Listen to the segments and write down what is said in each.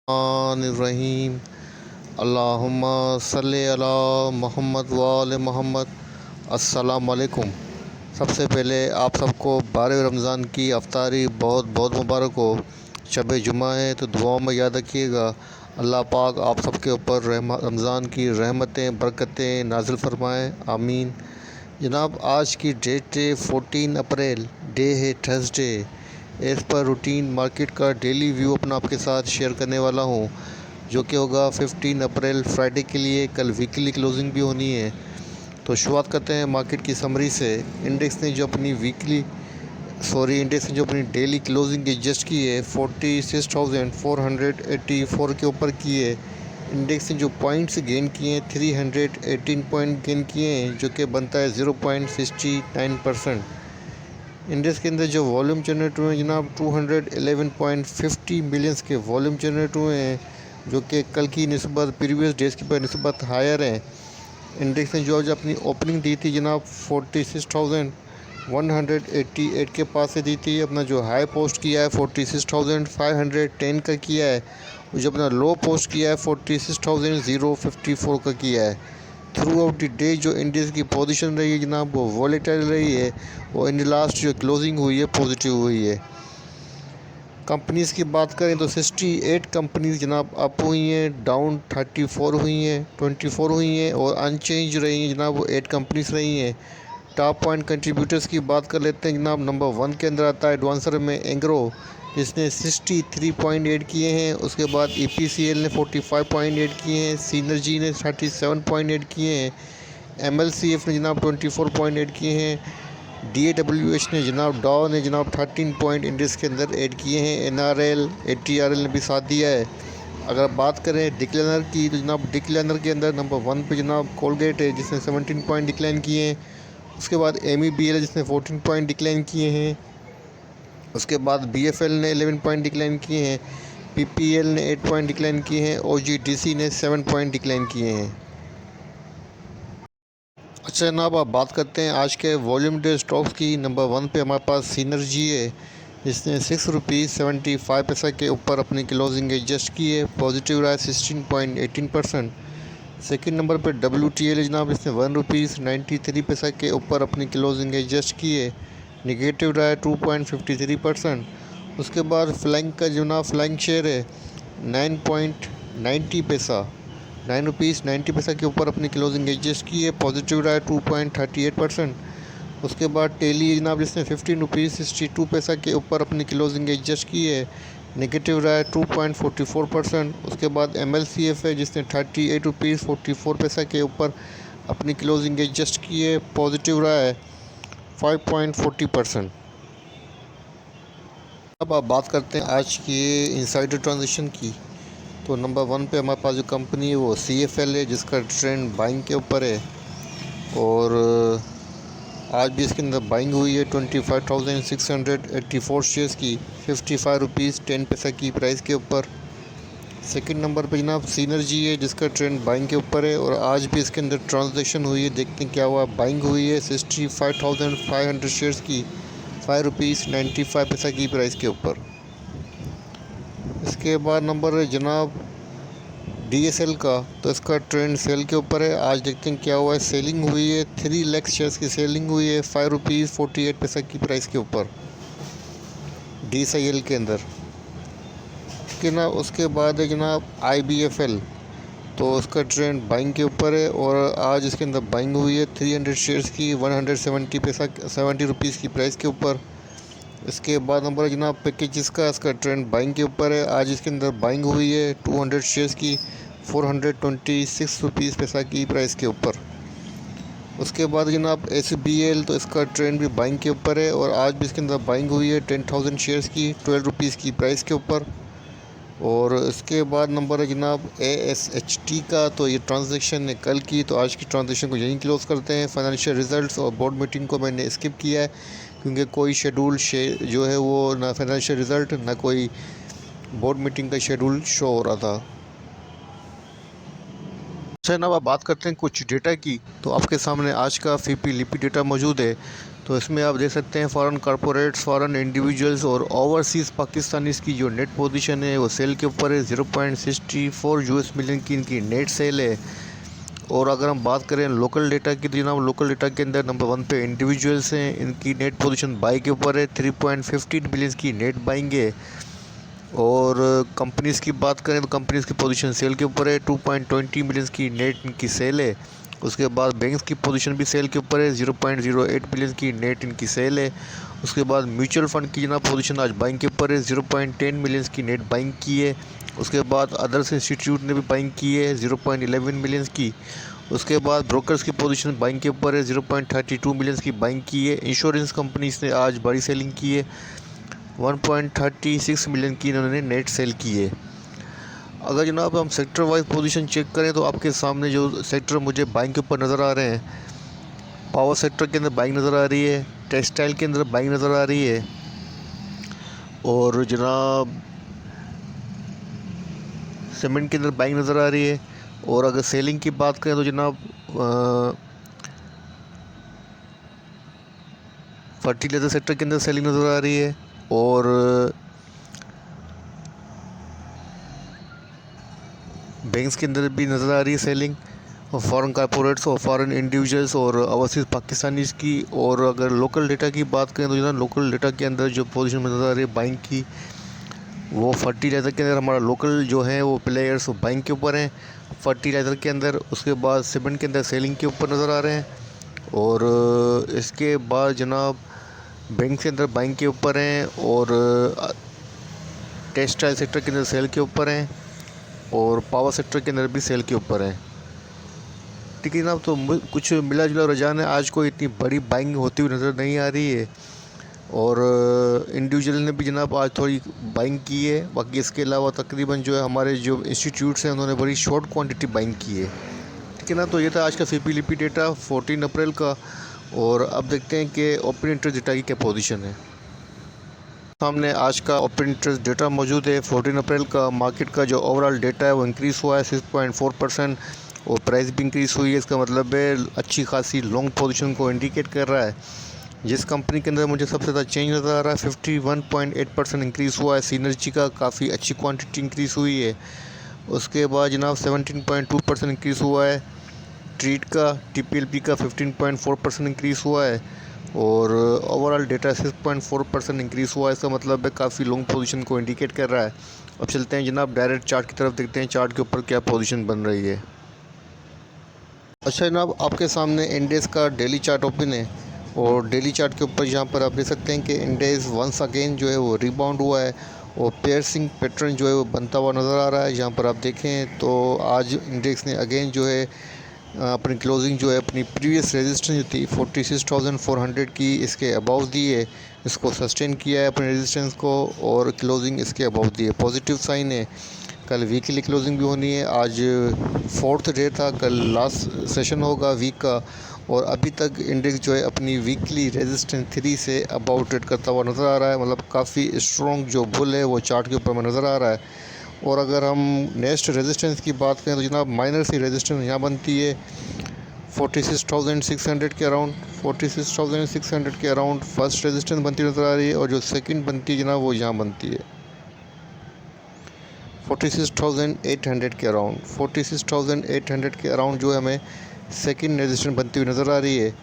रहीम अल्लाहुम्मा सल्लि अला मोहम्मद व आले मोहम्मद। अस्सलाम वालेकुम। सबसे पहले आप सबको 12 रमज़ान की अफ्तारी बहुत बहुत मुबारक हो। शब जुमा है तो दुआओं में याद रखिएगा। अल्लाह पाक आप सबके ऊपर रमज़ान की रहमतें बरकतें नाज़िल फरमाए, आमीन। जनाब, आज की डेट है 14 अप्रैल, डे है Thursday. As per routine market का डेली व्यू अपना आपके साथ शेयर करने वाला हूँ, जो कि होगा 15 अप्रैल फ्राइडे के लिए। कल वीकली क्लोजिंग भी होनी है। तो शुरुआत करते हैं मार्केट की समरी से। इंडेक्स ने जो अपनी डेली क्लोजिंग एडजस्ट की है 46,484 के ऊपर की है। इंडेक्स ने जो पॉइंट्स गेन किए हैं 318 पॉइंट गेन किए हैं, जो कि बनता है 0.69%। इंडेक्स के अंदर जो वॉल्यूम जनरेट हुए हैं जनाब 211.50 मिलियंस के वॉल्यूम जनरेट हुए हैं, जो कि कल की निस्बत प्रीवियस डेज़ की निस्बत हायर हैं। इंडेक्स ने जो आज अपनी ओपनिंग दी थी जनाब 46,188 के पास से दी थी। अपना जो हाई पोस्ट किया है 46,510 का किया है, और जो अपना लो पोस्ट किया है 46,054 का किया है। थ्रू आउट द डे जो इंडेक्स की पोजीशन रही है जनाब वो वॉलेटाइल रही है, और इन लास्ट जो क्लोजिंग हुई है पॉजिटिव हुई है। कंपनीज़ की बात करें तो 68 कंपनीज़ जनाब अप हुई हैं, डाउन 34 हुई हैं, 24 हुई हैं, और अनचेंज रही हैं जनाब वो 8 कंपनीज़ रही हैं। टॉप पॉइंट कंट्रीब्यूटर्स की बात कर लेते हैं जनाब। नंबर 1 के अंदर आता है एडवांसर में एंग्रो, जिसने 63.8 किए हैं। उसके बाद EPCL ने 45.8 किए हैं। सीनर्जी ने 37.8 किए हैं। MLCF ने जनाब 24.8 किए हैं। DAWH ने जनाब डॉ ने जनाब 13 पॉइंट इंडेक्स के अंदर ऐड किए हैं। NRL ATRL ने भी साथ दिया है। अगर बात करें डिक्लाइनर की तो जनाब डिक्लाइनर के अंदर नंबर 1 पे जनाब कोलगेट है, जिसने 17 पॉइंट डिक्लाइन किए हैं। उसके बाद MEBL है, जिसने 14 पॉइंट डिक्लाइन किए हैं। उसके बाद BFL ने 11 पॉइंट डिक्लाइन किए हैं। PPL ने 8 पॉइंट डिक्लाइन किए हैं। OGDC ने 7 पॉइंट डिक्लाइन किए हैं। अच्छा जनाब, आप बात करते हैं आज के वॉल्यूम डे स्टॉक्स की। नंबर 1 पे हमारे पास सीनर्जी है, जिसने ₹6.75 के ऊपर अपनी क्लोजिंग एडजस्ट की है। पॉजिटिव रहा है 16.18%। सेकंड नंबर पे WTL है जनाब, इसने ₹1.93 के ऊपर अपनी क्लोजिंग एडजस्ट की है। निगेटिव रहा है 2.53%। उसके बाद फ्लैंक का जनाब फ्लैंक शेयर है 9.90 ₹9.90 के ऊपर अपनी क्लोजिंग एडजस्ट की है। पॉजिटिव रहा है 2.38%। उसके बाद टेली जनाब, जिसने ₹15.62 के ऊपर अपनी क्लोजिंग एडजस्ट की है। नेगेटिव रहा है 2.44%। उसके बाद MLCF है, जिसने ₹38.44 के ऊपर अपनी क्लोजिंग एडजस्ट की है। पॉजिटिव रहा है 5.40%। अब आप बात करते हैं आज की इनसाइडर ट्रांजेक्शन की। तो नंबर 1 पे हमारे पास जो कंपनी है वो CFL है, जिसका ट्रेंड बाइंग के ऊपर है, और आज भी इसके अंदर बाइंग हुई है 25,684 शेयर्स की ₹55.10 की प्राइस के ऊपर। सेकंड नंबर पे जनाब सीनर्जी है, जिसका ट्रेंड बाइंग के ऊपर है, और आज भी इसके अंदर ट्रांजैक्शन हुई है। देखते हैं क्या हुआ। बाइंग हुई है 65,500 शेयर्स की ₹5.95 की प्राइस के ऊपर। इसके बाद नंबर है जनाब DSL का, तो इसका ट्रेंड सेल के ऊपर है। आज देखते हैं क्या हुआ है। सेलिंग हुई है 3 लाख शेयर्स की सेलिंग हुई है ₹5.48 की प्राइस के ऊपर DSIL के अंदर। उसके बाद है जनाब IBFL, तो उसका ट्रेंड बाइंग के ऊपर है, और आज इसके अंदर बाइंग हुई है 300 शेयर्स की ₹170 की प्राइस के ऊपर। इसके बाद नंबर है जनाब पैकेजेस का, इसका ट्रेंड बाइंग के ऊपर है। आज इसके अंदर बाइंग हुई है 200 शेयर्स की ₹426 की प्राइस के ऊपर। उसके बाद जनाब SBL, तो इसका ट्रेंड भी बाइंग के ऊपर है, और आज भी इसके अंदर बाइंग हुई है 10,000 शेयर्स की ₹12 की प्राइस के ऊपर। और इसके बाद नंबर है जनाब ASHT का, तो ये ट्रांजैक्शन है कल की, तो आज की ट्रांजैक्शन को यहीं क्लोज़ करते हैं। फाइनेंशियल रिजल्ट्स और बोर्ड मीटिंग को मैंने स्किप किया है, क्योंकि कोई शेड्यूल जो है वो ना फाइनेंशियल रिज़ल्ट ना कोई बोर्ड मीटिंग का शेड्यूल शो हो रहा था। अच्छा जनाब, आप बात करते हैं कुछ डेटा की, तो आपके सामने आज का फीपी लिपि डेटा मौजूद है। तो इसमें आप देख सकते हैं फॉरेन कॉरपोरेट्स, फॉरेन इंडिविजुअल्स और ओवरसीज़ पाकिस्तानीज़ की जो नेट पोजीशन है वो सेल के ऊपर है। 0.64 यूएस मिलियन की इनकी नेट सेल है। और अगर हम बात करें लोकल डेटा की, तो जनाब लोकल डेटा के अंदर नंबर 1 पे इंडिविजुअल्स हैं, इनकी नेट पोजीशन बाई के ऊपर है। 3.15 मिलियन की नेट बाइंग है। और कंपनीज़ की बात करें तो कंपनीज़ की पोजीशन सेल के ऊपर है। 2.20 मिलियन की नेट इनकी सेल है। उसके बाद बैंक्स की पोजीशन भी सेल के ऊपर है। 0.08 मिलियन की नेट इनकी सेल है। उसके बाद म्यूचुअल फ़ंड की जनाब पोजीशन आज बाइंग के ऊपर है। 0.10 मिलियन की नेट बाइंग की है। उसके बाद अदर्स इंस्टीट्यूट ने भी बाइंग की है 0.11 मिलियन की। उसके बाद ब्रोकर्स की पोजीशन बाइंग के ऊपर है। 0.32 मिलियन की बाइंग की है। इंश्योरेंस कंपनीज ने आज बड़ी सेलिंग की है। 1.36 मिलियन की इन्होंने नेट सेल की है। अगर जनाब हम सेक्टर वाइज पोजीशन चेक करें तो आपके सामने जो सेक्टर मुझे बाइंग के ऊपर नज़र आ रहे हैं, पावर सेक्टर के अंदर बाइंग नज़र आ रही है, टेक्सटाइल के अंदर बाइंग नज़र आ रही है, और जनाब सीमेंट के अंदर बाइंग नज़र आ रही है। और अगर सेलिंग की बात करें तो जनाब फर्टिलाइज़र सेक्टर के अंदर सेलिंग नज़र आ रही है। और बैंक्स के अंदर भी नज़र आ रही है सेलिंग, और फॉरेन कॉरपोरेट्स और फॉरेन इंडिविजुअल्स और ओवरसीज़ पाकिस्तानीज़ की। और अगर लोकल डेटा की बात करें तो जनाब लोकल डेटा के अंदर जो पोजीशन में नज़र आ रही है बाइंग की, वो फर्टिलाइज़र के अंदर हमारा लोकल जो है वो प्लेयर्स बाइंग के ऊपर हैं फर्टिलाइज़र के अंदर। उसके बाद सीमेंट के अंदर सेलिंग के ऊपर नज़र आ रहे हैं। और इसके बाद जनाब बैंक के अंदर बाइंग के ऊपर हैं, और टेक्सटाइल सेक्टर के अंदर सेल के ऊपर हैं, और पावर सेक्टर के अंदर भी सेल के ऊपर हैं। ठीक है जनाब, तो कुछ मिला जुला रुझान है, आज कोई इतनी बड़ी बाइंग होती हुई नज़र नहीं आ रही है। और इंडिविजुअल ने भी जनाब आज थोड़ी बाइंग की है। बाकी इसके अलावा तकरीबन जो है हमारे जो इंस्टीट्यूट्स हैं उन्होंने बड़ी शॉर्ट क्वांटिटी बाइंग की है। ठीक है ना, तो ये था आज का फीपी लिपि डेटा 14 अप्रैल का। और अब देखते हैं कि ओपन इंटरेस्ट डेटा की क्या पोजीशन है। सामने आज का ओपन इंटरेस्ट डेटा मौजूद है 14 अप्रैल का। मार्केट का जो ओवरऑल डेटा है वो इंक्रीज़ हुआ है 6.4%, और प्राइस भी इंक्रीज़ हुई है। इसका मतलब है अच्छी खासी लॉन्ग पोजीशन को इंडिकेट कर रहा है। जिस कंपनी के अंदर मुझे सबसे ज़्यादा चेंज नज़र आ रहा है 51.8% इंक्रीज़ हुआ है। सीनर्जी का काफ़ी अच्छी क्वांटिटी इंक्रीज़ हुई है। उसके बाद जनाब 17.2% इंक्रीज़ हुआ है। ट्रीट का TPLP का 15.4% इंक्रीज़ हुआ है। और ओवरऑल डेटा 6.4% इंक्रीज़ हुआ है। इसका मतलब है काफ़ी लॉन्ग पोजीशन को इंडिकेट कर रहा है। अब चलते हैं जनाब डायरेक्ट चार्ट की तरफ, देखते हैं चार्ट के ऊपर क्या पोजीशन बन रही है। अच्छा जनाब, आपके सामने इंडेक्स का डेली चार्ट ओपन है, और डेली चार्ट के ऊपर यहाँ पर आप देख सकते हैं कि इंडेक्स वंस अगेन जो है वो रिबाउंड हुआ है, और पियर्सिंग पैटर्न जो है वो बनता हुआ नज़र आ रहा है। यहाँ पर आप देखें तो आज इंडेक्स ने अगेन जो है अपनी क्लोजिंग जो है अपनी प्रीवियस रेजिस्टेंस जो थी 46,400 की, इसके अबाव दी है। इसको सस्टेन किया है अपने रेजिस्टेंस को, और क्लोजिंग इसके अबाव दी है। पॉजिटिव साइन है। कल वीकली क्लोजिंग भी होनी है। आज 4th डे था, कल लास्ट सेशन होगा वीक का, और अभी तक इंडेक्स जो है अपनी वीकली रेजिस्टेंस 3 से अबाउ ट्रेड करता हुआ नज़र आ रहा है। मतलब काफ़ी स्ट्रॉन्ग जो बुल है वो चार्ट के ऊपर में नज़र आ रहा है। और अगर हम नेक्स्ट रेजिस्टेंस की बात करें तो जनाब माइनर सी रेजिस्टेंस यहाँ बनती है 46,600 के अराउंड। 46,600 के अराउंड फर्स्ट रेजिस्टेंस बनती नज़र आ रही है, और जो सेकंड बनती है जनाब वो यहाँ बनती है 46,800 के अराउंड। 46,800 के अराउंड जो है हमें सेकंड रेजिस्टेंस बनती हुई नज़र आ रही है।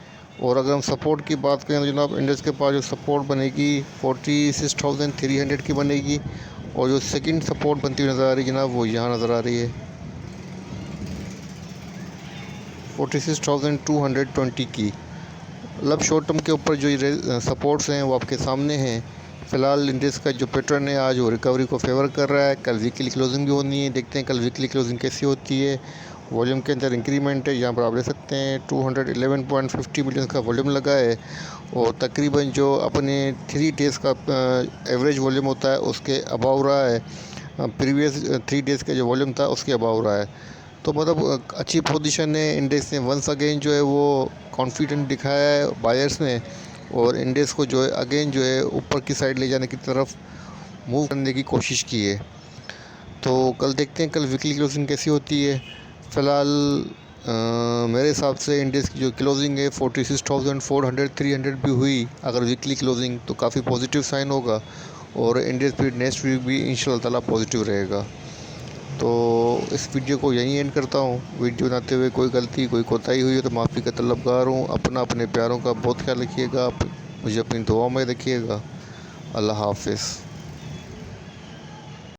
और अगर हम सपोर्ट की बात करें तो जनाब इंडेक्स के पास जो सपोर्ट बनेगी 46,300 की बनेगी, और जो सेकंड सपोर्ट बनती हुई नज़र आ रही है जनाब वो यहाँ नज़र आ रही है 46,220 की। मतलब शॉर्ट टर्म के ऊपर जो सपोर्ट्स हैं वो आपके सामने हैं। फ़िलहाल इंडेक्स का जो पैटर्न है आज वो रिकवरी को फेवर कर रहा है। कल वीकली क्लोजिंग भी होनी है, देखते हैं कल वीकली क्लोजिंग कैसी होती है। वॉल्यूम के अंदर इंक्रीमेंट है, यहाँ पर आप देख सकते हैं 211.50 मिलियन का वॉल्यूम लगा है, और तकरीबन जो अपने 3 डेज़ का एवरेज वॉल्यूम होता है उसके अबाव रहा है। प्रीवियस 3 डेज़ का जो वॉल्यूम था उसके अबाव रहा है। तो मतलब अच्छी पोजीशन है। इंडेक्स ने वंस अगेन जो है वो कॉन्फिडेंट दिखाया है बायर्स ने, और इंडेक्स को जो है अगेन जो है ऊपर की साइड ले जाने की तरफ मूव करने की कोशिश की है। तो कल देखते हैं कल वीकली क्लोजिंग कैसी होती है। फ़िलहाल मेरे हिसाब से इंडेक्स की जो क्लोजिंग है 46,400 300 भी हुई अगर वीकली क्लोजिंग, तो काफ़ी पॉजिटिव साइन होगा और इंडेक्स भी नेक्स्ट वीक भी इंशाल्लाह ताला पॉजिटिव रहेगा। तो इस वीडियो को यहीं एंड करता हूँ। वीडियो बनाते हुए कोई गलती कोई कोताही हुई है तो माफ़ी का तलबगार हूँ। अपने प्यारों का बहुत ख्याल रखिएगा, मुझे अपनी दुआ में रखिएगा। अल्लाह हाफ़िज़।